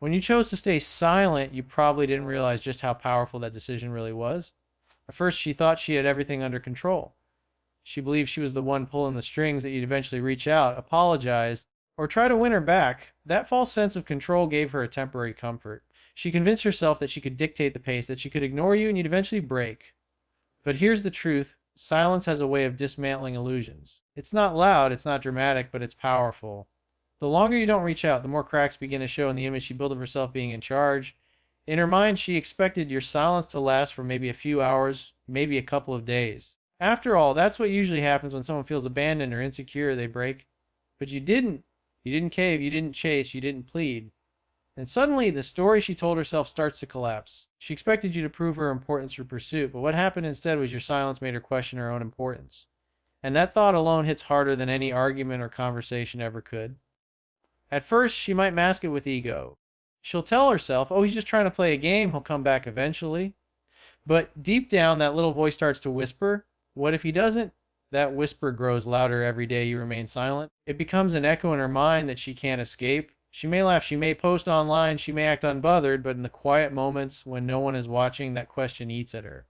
When you chose to stay silent, you probably didn't realize just how powerful that decision really was. At first, she thought she had everything under control. She believed she was the one pulling the strings, that you'd eventually reach out, apologize, or try to win her back. That false sense of control gave her a temporary comfort. She convinced herself that she could dictate the pace, that she could ignore you and you'd eventually break. But here's the truth: silence has a way of dismantling illusions. It's not loud, it's not dramatic, but it's powerful. The longer you don't reach out, the more cracks begin to show in the image she built of herself being in charge. In her mind, she expected your silence to last for maybe a few hours, maybe a couple of days. After all, that's what usually happens when someone feels abandoned or insecure, they break. But you didn't. You didn't cave, you didn't chase, you didn't plead. And suddenly, the story she told herself starts to collapse. She expected you to prove her importance through pursuit, but what happened instead was your silence made her question her own importance. And that thought alone hits harder than any argument or conversation ever could. At first, she might mask it with ego. She'll tell herself, oh, he's just trying to play a game, he'll come back eventually. But deep down, that little voice starts to whisper, what if he doesn't? That whisper grows louder every day you remain silent. It becomes an echo in her mind that she can't escape. She may laugh, she may post online, she may act unbothered, but in the quiet moments when no one is watching, that question eats at her.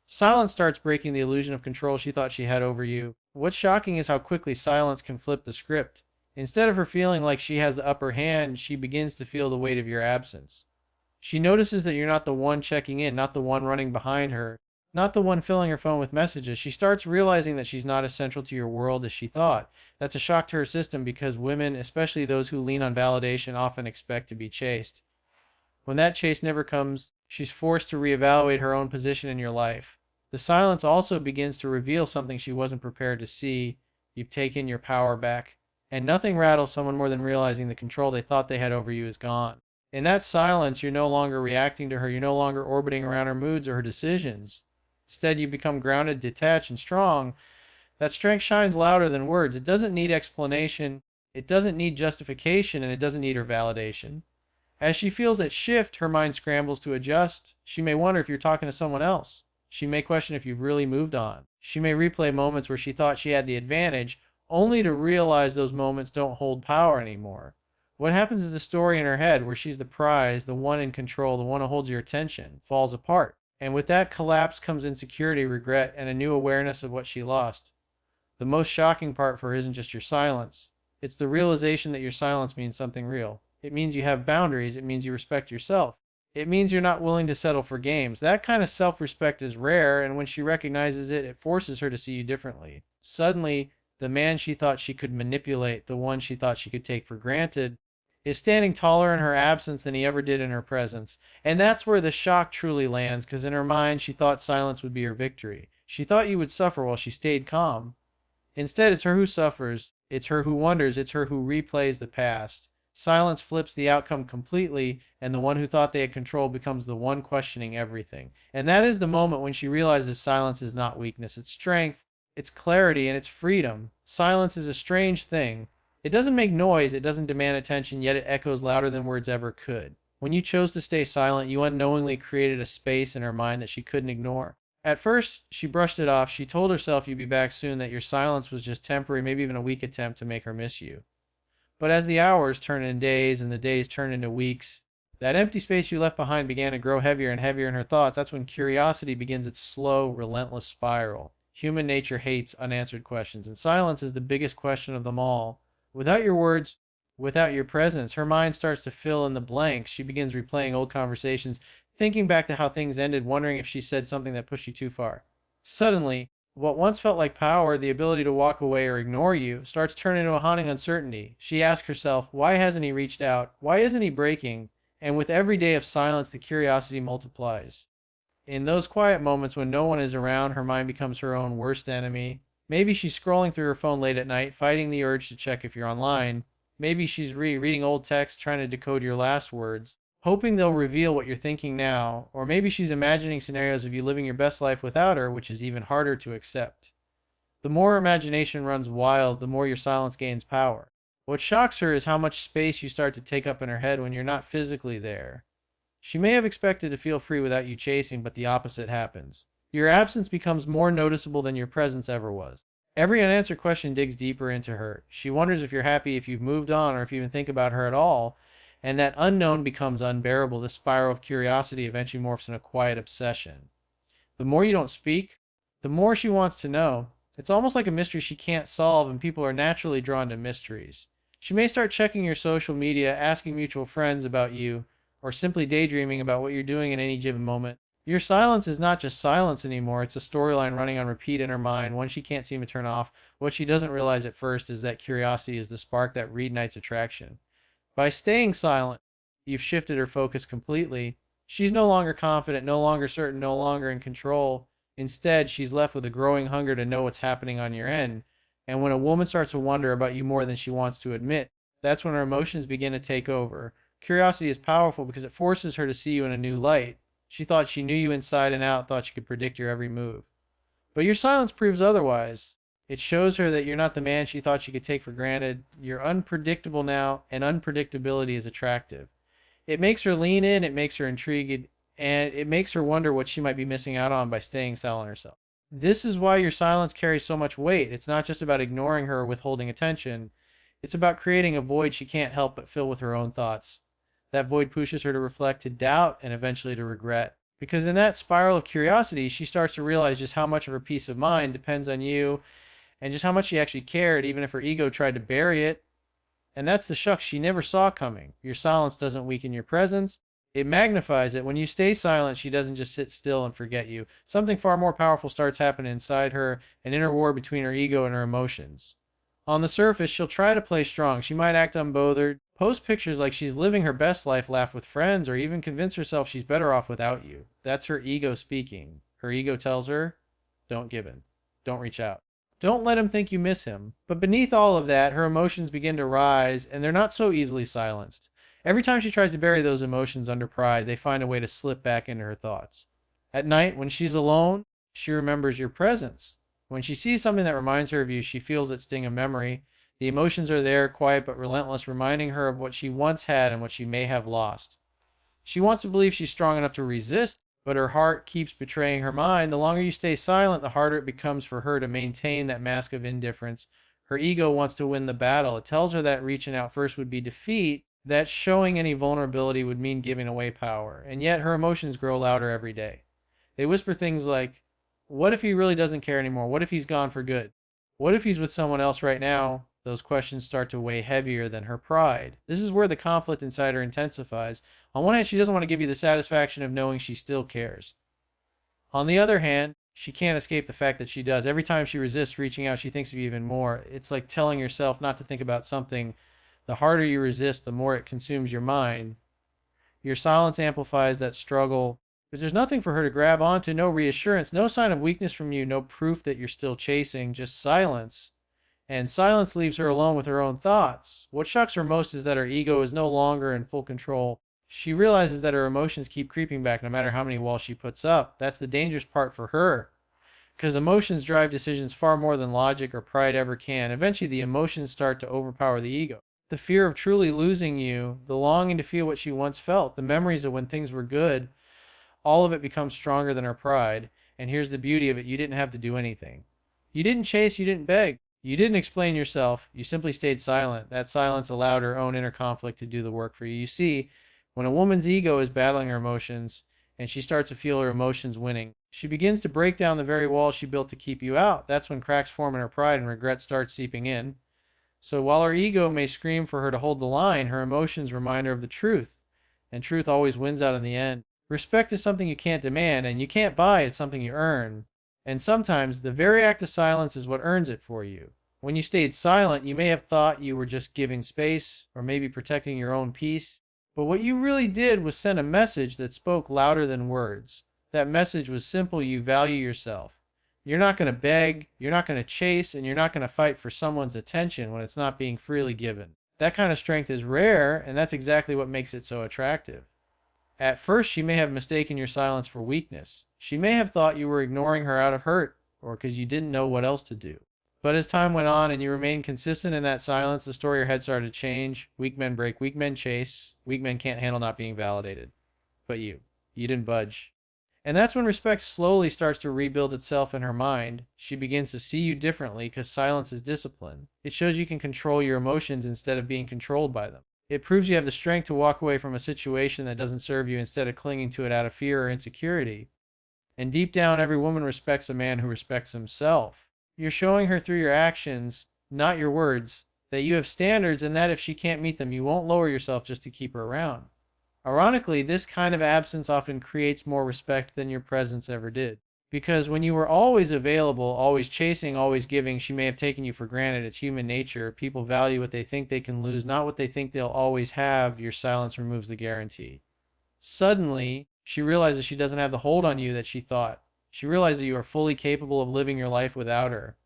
Silence starts breaking the illusion of control she thought she had over you. What's shocking is how quickly silence can flip the script. Instead of her feeling like she has the upper hand, she begins to feel the weight of your absence. She notices that you're not the one checking in, not the one running behind her, not the one filling her phone with messages. She starts realizing that she's not as central to your world as she thought. That's a shock to her system because women, especially those who lean on validation, often expect to be chased. When that chase never comes, she's forced to reevaluate her own position in your life. The silence also begins to reveal something she wasn't prepared to see. You've taken your power back. And nothing rattles someone more than realizing the control they thought they had over you is gone. In that silence, you're no longer reacting to her. You're no longer orbiting around her moods or her decisions. Instead, you become grounded, detached, and strong. That strength shines louder than words. It doesn't need explanation. It doesn't need justification, and it doesn't need her validation. As she feels that shift, her mind scrambles to adjust. She may wonder if you're talking to someone else. She may question if you've really moved on. She may replay moments where she thought she had the advantage, only to realize those moments don't hold power anymore. What happens is the story in her head, where she's the prize, the one in control, the one who holds your attention, falls apart. And with that collapse comes insecurity, regret, and a new awareness of what she lost. The most shocking part for her isn't just your silence. It's the realization that your silence means something real. It means you have boundaries. It means you respect yourself. It means you're not willing to settle for games. That kind of self-respect is rare, and when she recognizes it, it forces her to see you differently. Suddenly, the man she thought she could manipulate, the one she thought she could take for granted, is standing taller in her absence than he ever did in her presence. And that's where the shock truly lands, because in her mind, she thought silence would be her victory. She thought you would suffer while she stayed calm. Instead, it's her who suffers. It's her who wonders. It's her who replays the past. Silence flips the outcome completely, and the one who thought they had control becomes the one questioning everything. And that is the moment when she realizes silence is not weakness, it's strength, it's clarity, and it's freedom. Silence is a strange thing. It doesn't make noise, it doesn't demand attention, yet it echoes louder than words ever could. When you chose to stay silent, you unknowingly created a space in her mind that she couldn't ignore. At first, she brushed it off. She told herself you'd be back soon, that your silence was just temporary, maybe even a weak attempt to make her miss you. But as the hours turned into days and the days turned into weeks, that empty space you left behind began to grow heavier and heavier in her thoughts. That's when curiosity begins its slow, relentless spiral. Human nature hates unanswered questions, and silence is the biggest question of them all. Without your words, without your presence, her mind starts to fill in the blanks. She begins replaying old conversations, thinking back to how things ended, wondering if she said something that pushed you too far. Suddenly, what once felt like power, the ability to walk away or ignore you, starts turning into a haunting uncertainty. She asks herself, why hasn't he reached out? Why isn't he breaking? And with every day of silence, the curiosity multiplies. In those quiet moments when no one is around, her mind becomes her own worst enemy. Maybe she's scrolling through her phone late at night, fighting the urge to check if you're online. Maybe she's rereading old texts, trying to decode your last words, hoping they'll reveal what you're thinking now. Or maybe she's imagining scenarios of you living your best life without her, which is even harder to accept. The more her imagination runs wild, the more your silence gains power. What shocks her is how much space you start to take up in her head when you're not physically there. She may have expected to feel free without you chasing, but the opposite happens. Your absence becomes more noticeable than your presence ever was. Every unanswered question digs deeper into her. She wonders if you're happy, if you've moved on, or if you even think about her at all. And that unknown becomes unbearable. This spiral of curiosity eventually morphs in a quiet obsession. The more you don't speak, the more she wants to know. It's almost like a mystery she can't solve, and people are naturally drawn to mysteries. She may start checking your social media, asking mutual friends about you, or simply daydreaming about what you're doing at any given moment. Your silence is not just silence anymore, it's a storyline running on repeat in her mind, one she can't seem to turn off. What she doesn't realize at first is that curiosity is the spark that reignites attraction. By staying silent, you've shifted her focus completely. She's no longer confident, no longer certain, no longer in control. Instead, she's left with a growing hunger to know what's happening on your end. And when a woman starts to wonder about you more than she wants to admit, that's when her emotions begin to take over. Curiosity is powerful because it forces her to see you in a new light. She thought she knew you inside and out, thought she could predict your every move. But your silence proves otherwise. It shows her that you're not the man she thought she could take for granted. You're unpredictable now, and unpredictability is attractive. It makes her lean in, it makes her intrigued, and it makes her wonder what she might be missing out on by staying silent herself. This is why your silence carries so much weight. It's not just about ignoring her or withholding attention. It's about creating a void she can't help but fill with her own thoughts. That void pushes her to reflect, to doubt, and eventually to regret. Because in that spiral of curiosity, she starts to realize just how much of her peace of mind depends on you and just how much she actually cared, even if her ego tried to bury it. And that's the shucks she never saw coming. Your silence doesn't weaken your presence, it magnifies it. When you stay silent, she doesn't just sit still and forget you. Something far more powerful starts happening inside her, an inner war between her ego and her emotions. On the surface, she'll try to play strong. She might act unbothered, post pictures like she's living her best life, laugh with friends, or even convince herself she's better off without you. That's her ego speaking. Her ego tells her, don't give in. Don't reach out. Don't let him think you miss him. But beneath all of that, her emotions begin to rise, and they're not so easily silenced. Every time she tries to bury those emotions under pride, they find a way to slip back into her thoughts. At night, when she's alone, she remembers your presence. When she sees something that reminds her of you, she feels that sting of memory. The emotions are there, quiet but relentless, reminding her of what she once had and what she may have lost. She wants to believe she's strong enough to resist, but her heart keeps betraying her mind. The longer you stay silent, the harder it becomes for her to maintain that mask of indifference. Her ego wants to win the battle. It tells her that reaching out first would be defeat, that showing any vulnerability would mean giving away power. And yet her emotions grow louder every day. They whisper things like, what if he really doesn't care anymore? What if he's gone for good? What if he's with someone else right now? Those questions start to weigh heavier than her pride. This is where the conflict inside her intensifies. On one hand, she doesn't want to give you the satisfaction of knowing she still cares. On the other hand, she can't escape the fact that she does. Every time she resists reaching out, she thinks of you even more. It's like telling yourself not to think about something. The harder you resist, the more it consumes your mind. Your silence amplifies that struggle because there's nothing for her to grab onto, no reassurance, no sign of weakness from you, no proof that you're still chasing, just silence. And silence leaves her alone with her own thoughts. What shocks her most is that her ego is no longer in full control. She realizes that her emotions keep creeping back no matter how many walls she puts up. That's the dangerous part for her, because emotions drive decisions far more than logic or pride ever can. Eventually, the emotions start to overpower the ego. The fear of truly losing you, the longing to feel what she once felt, the memories of when things were good, all of it becomes stronger than her pride. And here's the beauty of it: you didn't have to do anything. You didn't chase, you didn't beg. You didn't explain yourself, you simply stayed silent. That silence allowed her own inner conflict to do the work for you. You see, when a woman's ego is battling her emotions and she starts to feel her emotions winning, she begins to break down the very walls she built to keep you out. That's when cracks form in her pride and regret starts seeping in. So while her ego may scream for her to hold the line, her emotions remind her of the truth. And truth always wins out in the end. Respect is something you can't demand and you can't buy, it's something you earn. And sometimes the very act of silence is what earns it for you. When you stayed silent, you may have thought you were just giving space or maybe protecting your own peace. But what you really did was send a message that spoke louder than words. That message was simple: you value yourself. You're not going to beg, you're not going to chase, and you're not going to fight for someone's attention when it's not being freely given. That kind of strength is rare, and that's exactly what makes it so attractive. At first, she may have mistaken your silence for weakness. She may have thought you were ignoring her out of hurt, or because you didn't know what else to do. But as time went on and you remained consistent in that silence, the story in your head started to change. Weak men break, weak men chase, weak men can't handle not being validated. But you didn't budge. And that's when respect slowly starts to rebuild itself in her mind. She begins to see you differently because silence is discipline. It shows you can control your emotions instead of being controlled by them. It proves you have the strength to walk away from a situation that doesn't serve you instead of clinging to it out of fear or insecurity. And deep down, every woman respects a man who respects himself. You're showing her through your actions, not your words, that you have standards and that if she can't meet them, you won't lower yourself just to keep her around. Ironically, this kind of absence often creates more respect than your presence ever did. Because when you were always available, always chasing, always giving, she may have taken you for granted. It's human nature. People value what they think they can lose, not what they think they'll always have. Your silence removes the guarantee. Suddenly, she realizes she doesn't have the hold on you that she thought. She realizes that you are fully capable of living your life without her.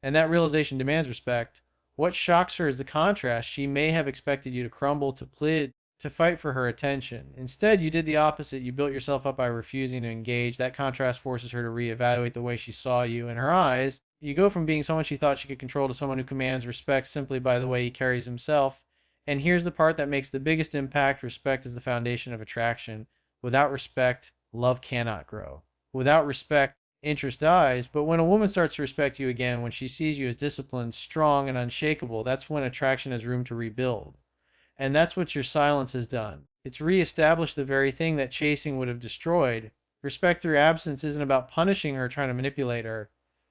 And that realization demands respect. What shocks her is the contrast. She may have expected you to crumble, to plead, to fight for her attention. Instead, you did the opposite. You built yourself up by refusing to engage. That contrast forces her to reevaluate the way she saw you. In her eyes, you go from being someone she thought she could control to someone who commands respect simply by the way he carries himself. And here's the part that makes the biggest impact. Respect is the foundation of attraction. Without respect, love cannot grow. Without respect, interest dies. But when a woman starts to respect you again, when she sees you as disciplined, strong, and unshakable, that's when attraction has room to rebuild. And that's what your silence has done. It's reestablished the very thing that chasing would have destroyed. Respect through absence isn't about punishing her, trying to manipulate her.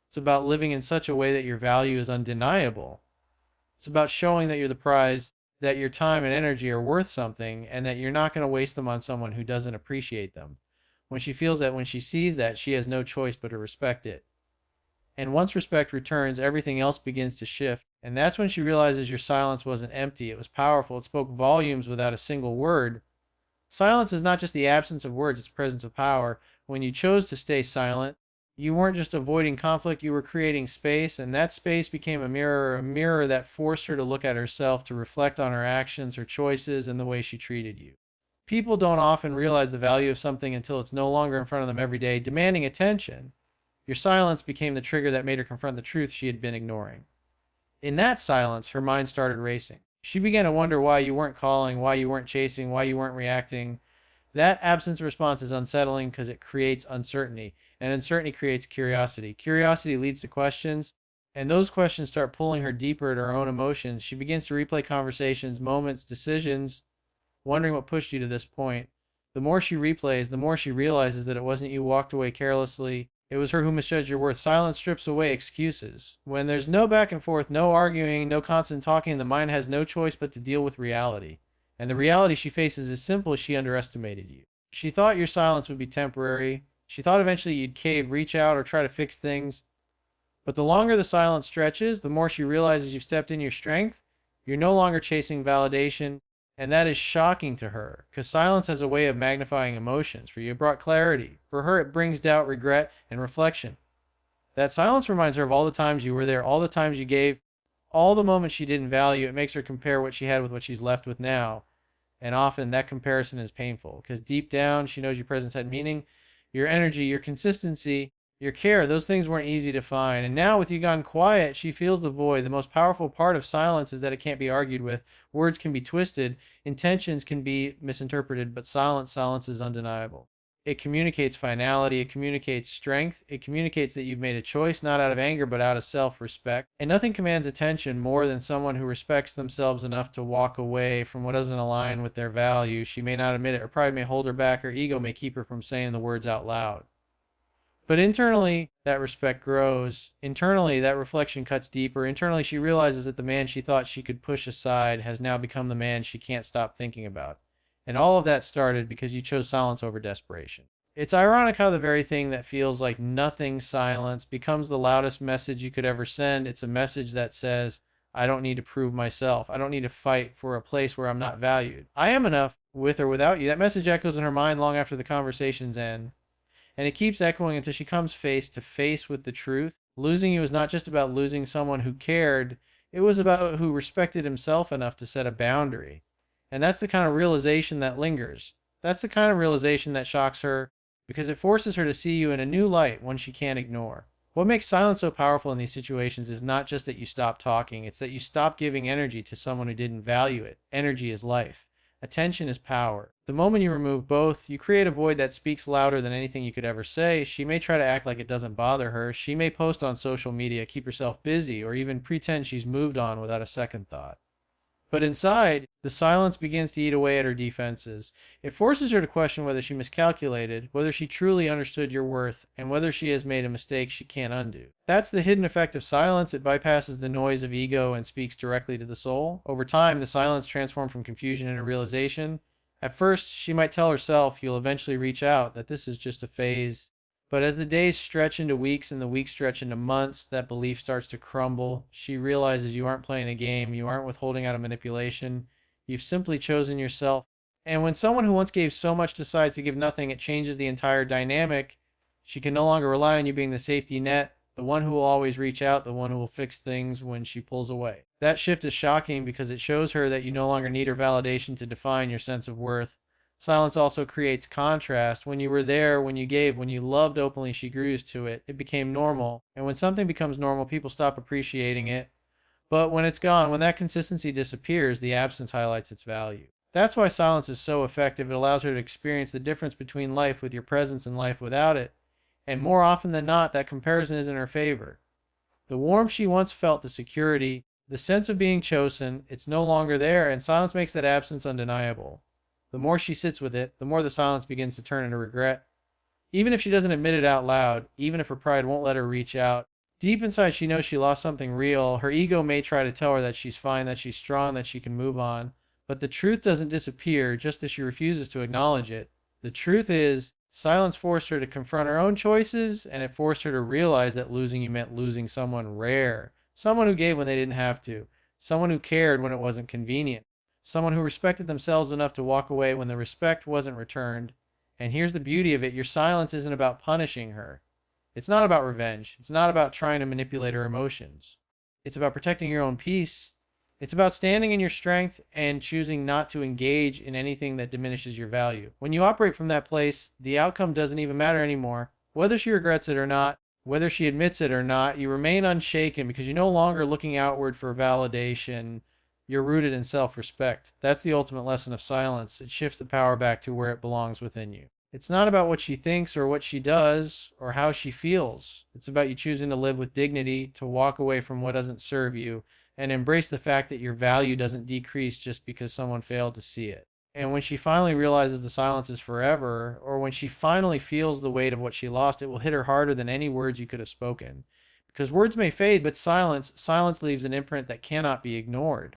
It's about living in such a way that your value is undeniable. It's about showing that you're the prize, that your time and energy are worth something, and that you're not going to waste them on someone who doesn't appreciate them. When she feels that, when she sees that, she has no choice but to respect it. And once respect returns, everything else begins to shift. And that's when she realizes your silence wasn't empty. It was powerful. It spoke volumes without a single word. Silence is not just the absence of words, it's presence of power. When you chose to stay silent, you weren't just avoiding conflict, you were creating space. And that space became a mirror that forced her to look at herself, to reflect on her actions, her choices, and the way she treated you. People don't often realize the value of something until it's no longer in front of them every day, demanding attention. Your silence became the trigger that made her confront the truth she had been ignoring. In that silence, her mind started racing. She began to wonder why you weren't calling, why you weren't chasing, why you weren't reacting. That absence response is unsettling because it creates uncertainty, and uncertainty creates curiosity. Curiosity leads to questions, and those questions start pulling her deeper at her own emotions. She begins to replay conversations, moments, decisions, wondering what pushed you to this point. The more she replays, the more she realizes that it wasn't you walked away carelessly. It was her who misjudged your worth. Silence strips away excuses. When there's no back and forth, no arguing, no constant talking, the mind has no choice but to deal with reality. And the reality she faces is simple. She underestimated you. She thought your silence would be temporary. She thought eventually you'd cave, reach out, or try to fix things. But the longer the silence stretches, the more she realizes you've stepped in your strength. You're no longer chasing validation. And that is shocking to her, because silence has a way of magnifying emotions. For you, it brought clarity. For her, it brings doubt, regret, and reflection. That silence reminds her of all the times you were there, all the times you gave, all the moments she didn't value. It makes her compare what she had with what she's left with now. And often that comparison is painful, because deep down, she knows your presence had meaning. Your energy, your consistency, your care, those things weren't easy to find. And now with you gone quiet, she feels the void. The most powerful part of silence is that it can't be argued with. Words can be twisted, intentions can be misinterpreted, but silence is undeniable. It communicates finality, it communicates strength, it communicates that you've made a choice not out of anger but out of self-respect. And nothing commands attention more than someone who respects themselves enough to walk away from what doesn't align with their values. She may not admit it, her pride may hold her back, her ego may keep her from saying the words out loud. But internally, that respect grows. Internally, that reflection cuts deeper. Internally, she realizes that the man she thought she could push aside has now become the man she can't stop thinking about. And all of that started because you chose silence over desperation. It's ironic how the very thing that feels like nothing silence becomes the loudest message you could ever send. It's a message that says, I don't need to prove myself. I don't need to fight for a place where I'm not valued. I am enough with or without you. That message echoes in her mind long after the conversations end. And it keeps echoing until she comes face to face with the truth. Losing you is not just about losing someone who cared. It was about who respected himself enough to set a boundary. And that's the kind of realization that lingers. That's the kind of realization that shocks her because it forces her to see you in a new light, one she can't ignore. What makes silence so powerful in these situations is not just that you stop talking, it's that you stop giving energy to someone who didn't value it. Energy is life. Attention is power. The moment you remove both, you create a void that speaks louder than anything you could ever say. She may try to act like it doesn't bother her. She may post on social media, keep herself busy, or even pretend she's moved on without a second thought. But inside, the silence begins to eat away at her defenses. It forces her to question whether she miscalculated, whether she truly understood your worth, and whether she has made a mistake she can't undo. That's the hidden effect of silence. It bypasses the noise of ego and speaks directly to the soul. Over time, the silence transforms from confusion into realization. At first, she might tell herself you'll eventually reach out, that this is just a phase. But as the days stretch into weeks and the weeks stretch into months, that belief starts to crumble. She realizes you aren't playing a game, you aren't withholding out of manipulation. You've simply chosen yourself. And when someone who once gave so much decides to give nothing, it changes the entire dynamic. She can no longer rely on you being the safety net, the one who will always reach out, the one who will fix things when she pulls away. That shift is shocking because it shows her that you no longer need her validation to define your sense of worth. Silence also creates contrast. When you were there, when you gave, when you loved openly, she grew used to it. It became normal. And when something becomes normal, people stop appreciating it. But when it's gone, when that consistency disappears, the absence highlights its value. That's why silence is so effective. It allows her to experience the difference between life with your presence and life without it. And more often than not, that comparison is in her favor. The warmth she once felt, the security, the sense of being chosen, it's no longer there, and silence makes that absence undeniable. The more she sits with it, the more the silence begins to turn into regret. Even if she doesn't admit it out loud, even if her pride won't let her reach out, deep inside she knows she lost something real. Her ego may try to tell her that she's fine, that she's strong, that she can move on. But the truth doesn't disappear just as she refuses to acknowledge it. The truth is, silence forced her to confront her own choices, and it forced her to realize that losing you meant losing someone rare. Someone who gave when they didn't have to. Someone who cared when it wasn't convenient. Someone who respected themselves enough to walk away when the respect wasn't returned. And here's the beauty of it, your silence isn't about punishing her. It's not about revenge. It's not about trying to manipulate her emotions. It's about protecting your own peace. It's about standing in your strength and choosing not to engage in anything that diminishes your value. When you operate from that place, the outcome doesn't even matter anymore. Whether she regrets it or not, whether she admits it or not, you remain unshaken because you're no longer looking outward for validation. You're rooted in self-respect. That's the ultimate lesson of silence. It shifts the power back to where it belongs within you. It's not about what she thinks or what she does or how she feels. It's about you choosing to live with dignity, to walk away from what doesn't serve you, and embrace the fact that your value doesn't decrease just because someone failed to see it. And when she finally realizes the silence is forever, or when she finally feels the weight of what she lost, it will hit her harder than any words you could have spoken. Because words may fade, but silence leaves an imprint that cannot be ignored.